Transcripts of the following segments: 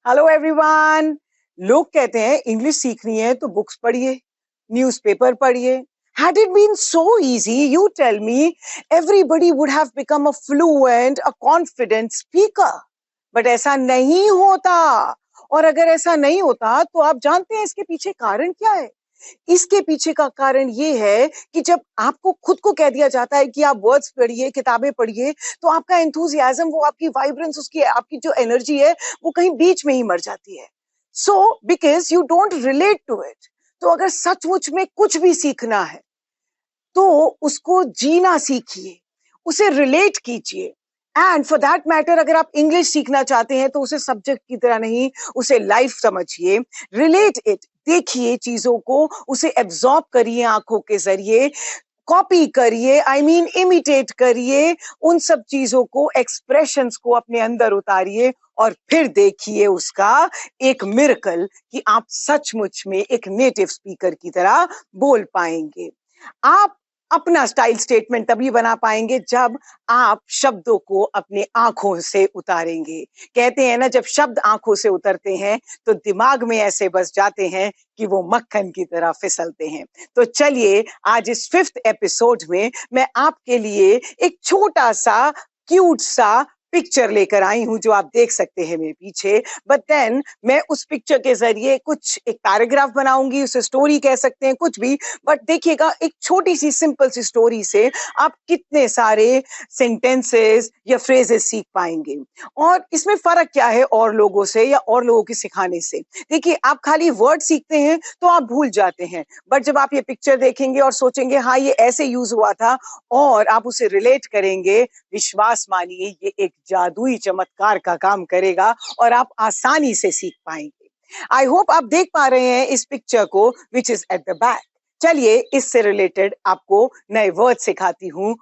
Hello everyone. लोग कहते हैं इंग्लिश सीखनी है तो बुक्स पढ़िए, न्यूज़पेपर पढ़िए। Had it been so easy, you tell me, everybody would have become a fluent, a confident speaker. But ऐसा नहीं होता। और अगर ऐसा नहीं होता तो आप जानते हैं इसके पीछे कारण क्या है? इसके पीछे का कारण ये है कि जब आपको खुद को कह दिया जाता है कि आप वर्ड्स पढ़िए, किताबें पढ़िए, तो आपका एंथुसियाज्म, वो आपकी वाइब्रेंस, उसकी आपकी जो एनर्जी है, वो कहीं बीच में ही मर जाती है। So because you don't relate to it. तो अगर सचमुच में कुछ भी सीखना है तो उसको जीना सीखिए, उसे रिलेट कीजिए। एंड फॉर दैट मैटर, अगर आप इंग्लिश सीखना चाहते हैं तो उसे सब्जेक्ट की तरह नहीं, उसे लाइफ समझिए, रिलेट इट, देखिए चीजों को, उसे एब्जॉर्ब करिए आंखों के जरिए, कॉपी करिए, आई मीन इमिटेट करिए, उन सब चीजों को, एक्सप्रेशंस को अपने अंदर उतारिए और फिर देखिए उसका एक मिरेकल कि आप सचमुच में एक नेटिव स्पीकर की तरह बोल पाएंगे। आप अपना स्टाइल स्टेटमेंट तभी बना पाएंगे जब आप शब्दों को अपने आंखों से उतारेंगे। कहते हैं ना, जब शब्द आंखों से उतरते हैं तो दिमाग में ऐसे बस जाते हैं कि वो मक्खन की तरह फिसलते हैं। तो चलिए, आज इस 5th एपिसोड में मैं आपके लिए एक छोटा सा क्यूट सा पिक्चर लेकर आई हूं जो आप देख सकते हैं मेरे पीछे। बट देन मैं उस पिक्चर के जरिए कुछ एक पैराग्राफ बनाऊंगी, उसे स्टोरी कह सकते हैं, कुछ भी। बट देखिएगा, एक छोटी सी सिंपल सी स्टोरी से आप कितने सारे सेंटेंसेस या फ्रेजेस सीख पाएंगे। और इसमें फर्क क्या है और लोगों से या और लोगों के सिखाने से? देखिए, आप खाली वर्ड सीखते हैं तो आप भूल जाते हैं, बट जब आप ये पिक्चर देखेंगे और सोचेंगे हाँ ये ऐसे यूज हुआ था, और आप उसे रिलेट करेंगे, विश्वास मानिए ये एक जादुई चमत्कार का काम करेगा और आप आसानी से सीख पाएंगे। आई होप आप देख पा रहे हैं इस पिक्चर को, which is at the back. चलिए, इससे रिलेटेड आपको नए वर्ड सिखाती हूँ।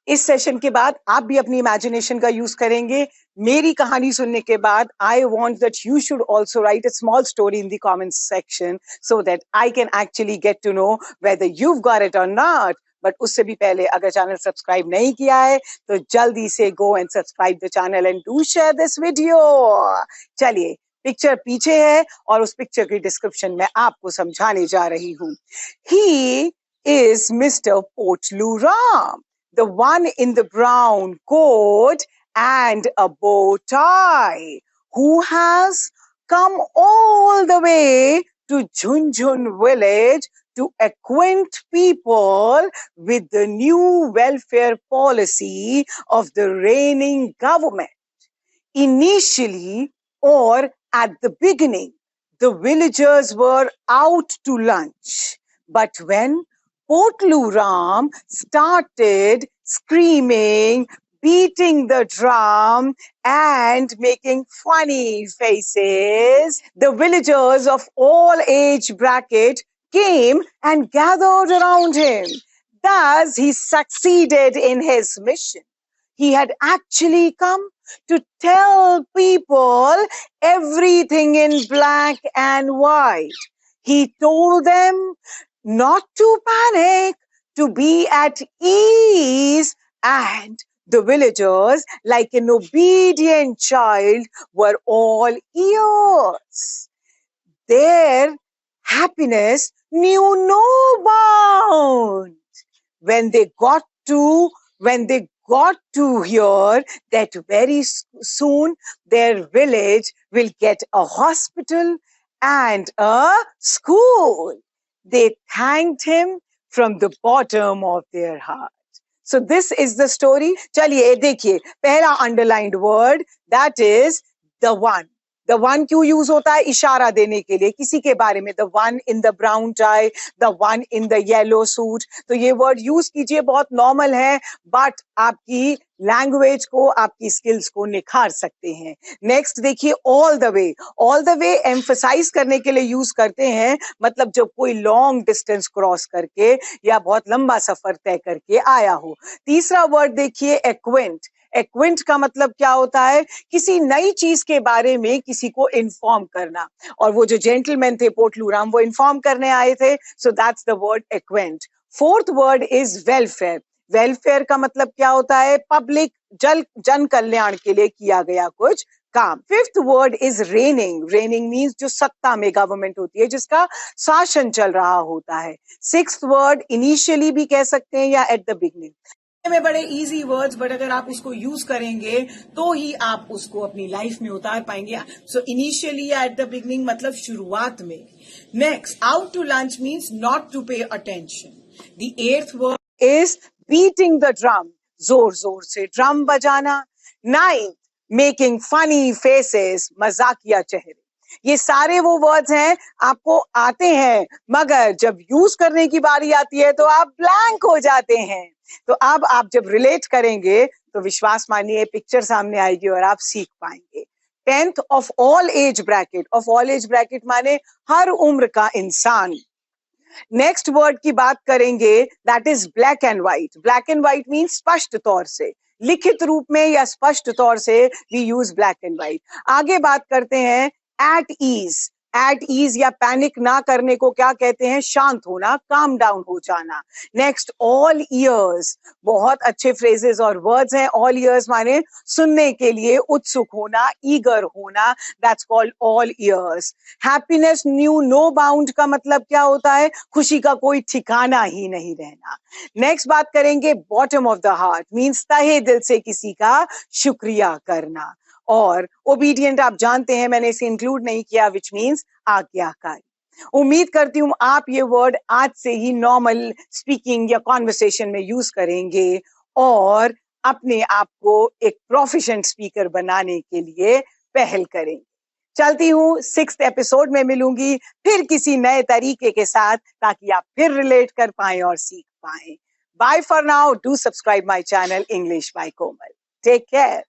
इस सेशन के बाद आप भी अपनी इमेजिनेशन का यूज करेंगे। मेरी कहानी सुनने के बाद I want that you should also write a small story in the comment section so that I can actually get to know whether you got it और नॉट। बट उससे भी पहले, अगर चैनल सब्सक्राइब नहीं किया है तो जल्दी से go and subscribe the channel and do share this video. चलिए, पिक्चर पीछे है और उस पिक्चर की डिस्क्रिप्शन में आपको समझाने जा रही हूँ। He is Mr. Potlu Ram, the one in the brown coat and a bow tie, who has come all the way to Junjun village to acquaint people with the new welfare policy of the reigning government. Initially, or at the beginning, the villagers were out to lunch. But when Potlu Ram started screaming, beating the drum, and making funny faces, the villagers of all age bracket came and gathered around him. Thus, he succeeded in his mission. He had actually come to tell people everything in black and white. He told them not to panic, to be at ease, and the villagers, like an obedient child, were all ears. Their happiness knew no bounds when they got to hear that very soon their village will get a hospital and a school. They thanked him from the bottom of their heart. So this is the story. चलिए देखिए, पहला underlined word, that is the one. The one क्यों use होता है? इशारा देने के लिए किसी के बारे में। The one in the brown tie, the one in the yellow suit. तो ये वर्ड यूज कीजिए, बहुत नॉर्मल है, बट आपकी लैंग्वेज को, आपकी स्किल्स को निखार सकते हैं। नेक्स्ट देखिए, all the way. All the way emphasise करने के लिए यूज करते हैं, मतलब जब कोई लॉन्ग डिस्टेंस क्रॉस करके या बहुत लंबा सफर तय करके आया हो। तीसरा वर्ड देखिए, एक्वेंट। एक्विंट का मतलब क्या होता है? किसी नई चीज के बारे में किसी को इन्फॉर्म करना। और वो जो जेंटलमैन थे पोटलू राम, वो इन्फॉर्म करने आए थे, so that's the word acquaint. Fourth word is welfare. Welfare का मतलब क्या होता है? पब्लिक जन कल्याण के लिए किया गया कुछ काम. Fifth word is reigning. Reigning means जो सत्ता में गवर्नमेंट होती है, जिसका शासन चल रहा होता है. Sixth word initially भी कह सकते हैं या at the beginning. में बड़े इजी वर्ड्स, बट अगर आप उसको यूज करेंगे तो ही आप उसको अपनी लाइफ में उतार पाएंगे. सो इनिशियली या एट द बिगनिंग मतलब शुरुआत में. Next, out to lunch means not to pay attention. The eighth word is beating the drum. जोर जोर से ड्रम बजाना. नाइन्थ, मेकिंग फनी फेसेस, मजाकिया चेहरे. ये सारे वो वर्ड्स हैं आपको आते हैं, मगर जब यूज करने की बारी आती है तो आप ब्लैंक हो जाते हैं. तो अब आप जब रिलेट करेंगे तो विश्वास मानिए पिक्चर सामने आएगी और आप सीख पाएंगे. 10th, of all age bracket. Of all age bracket माने हर उम्र का इंसान. नेक्स्ट वर्ड की बात करेंगे, that is black and white. Black and white mean स्पष्ट तौर से, लिखित रूप में या स्पष्ट तौर से we use black and white. आगे बात करते हैं एट ईज. एट ईज या पैनिक ना करने को क्या कहते हैं? शांत होना, काम डाउन हो जाना. Next, all years. बहुत अच्छे फ्रेजेस और वर्ड्स हैं. ऑल ईयर्स माने सुनने के लिए उत्सुक होना, ईगर होना. That's called all ears. Happiness knew no bound का मतलब क्या होता है? खुशी का कोई ठिकाना ही नहीं रहना. नेक्स्ट बात करेंगे bottom of the heart means तहे दिल से किसी का शुक्रिया करना. और ओबीडियंट आप जानते हैं, मैंने इसे इंक्लूड नहीं किया, विच मीन्स आज्ञाकारी. उम्मीद करती हूं आप ये वर्ड आज से ही नॉर्मल स्पीकिंग या कॉन्वर्सेशन में यूज करेंगे और अपने आप को एक प्रोफिशिएंट स्पीकर बनाने के लिए पहल करेंगे. चलती हूँ, 6th एपिसोड में मिलूंगी फिर किसी नए तरीके के साथ, ताकि आप फिर रिलेट कर पाएं और सीख पाएं. Bye for now. Do subscribe my channel English by Komal. Take care.